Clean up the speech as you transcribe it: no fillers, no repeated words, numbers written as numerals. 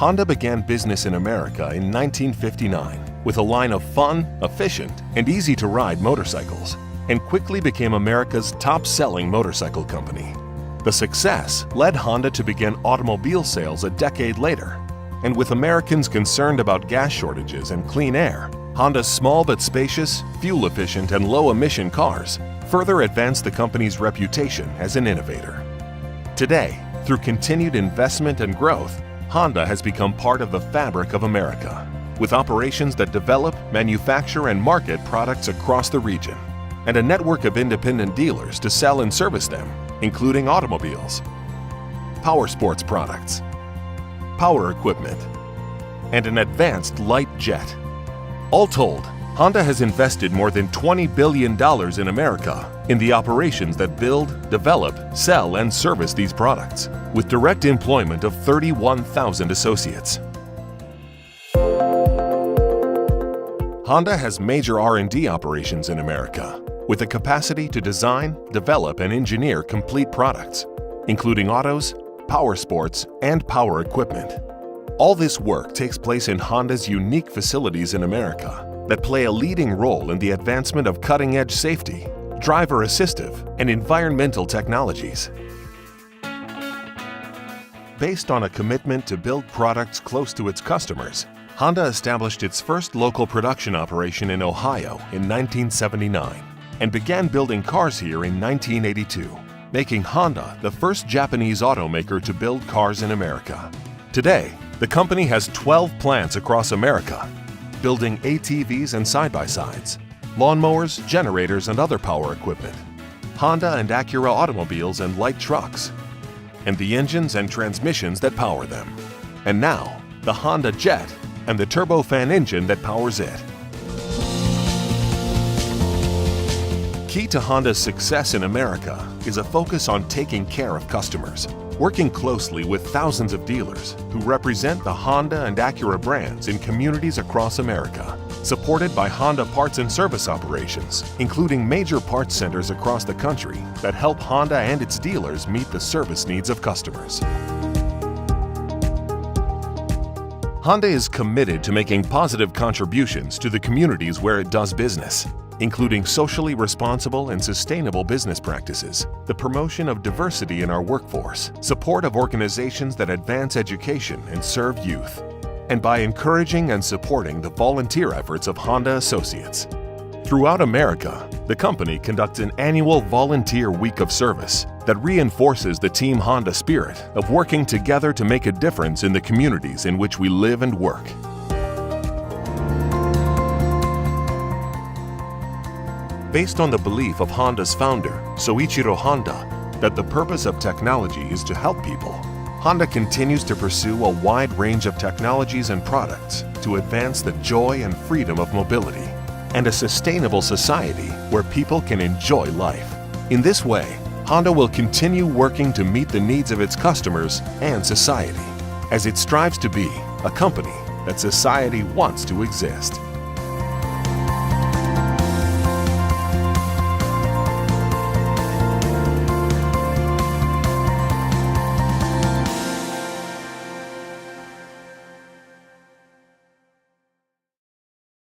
Honda began business in America in 1959 with a line of fun, efficient, and easy-to-ride motorcycles, and quickly became America's top-selling motorcycle company. The success led Honda to begin automobile sales a decade later, and with Americans concerned about gas shortages and clean air, Honda's small but spacious, fuel-efficient, and low-emission cars further advanced the company's reputation as an innovator. Today, through continued investment and growth, Honda has become part of the fabric of America, with operations that develop, manufacture, and market products across the region, and a network of independent dealers to sell and service them, including automobiles, power sports products, power equipment, and an advanced light jet. All told, Honda has invested more than $20 billion in America in the operations that build, develop, sell, and service these products, with direct employment of 31,000 associates. Honda has major R&D operations in America, with the capacity to design, develop, and engineer complete products, including autos, power sports, and power equipment. All this work takes place in Honda's unique facilities in America that play a leading role in the advancement of cutting-edge safety, driver assistive, and environmental technologies. Based on a commitment to build products close to its customers, Honda established its first local production operation in Ohio in 1979 and began building cars here in 1982, making Honda the first Japanese automaker to build cars in America. Today, the company has 12 plants across America, building ATVs and side-by-sides, lawnmowers, generators, and other power equipment, Honda and Acura automobiles and light trucks, and the engines and transmissions that power them. And now, the Honda Jet and the turbofan engine that powers it. Key to Honda's success in America is a focus on taking care of customers, working closely with thousands of dealers who represent the Honda and Acura brands in communities across America, supported by Honda parts and service operations, including major parts centers across the country that help Honda and its dealers meet the service needs of customers. Honda is committed to making positive contributions to the communities where it does business, including socially responsible and sustainable business practices, the promotion of diversity in our workforce, support of organizations that advance education and serve youth, and by encouraging and supporting the volunteer efforts of Honda associates. Throughout America, the company conducts an annual Volunteer Week of Service that reinforces the Team Honda spirit of working together to make a difference in the communities in which we live and work. Based on the belief of Honda's founder, Soichiro Honda, that the purpose of technology is to help people, Honda continues to pursue a wide range of technologies and products to advance the joy and freedom of mobility and a sustainable society where people can enjoy life. In this way, Honda will continue working to meet the needs of its customers and society, as it strives to be a company that society wants to exist.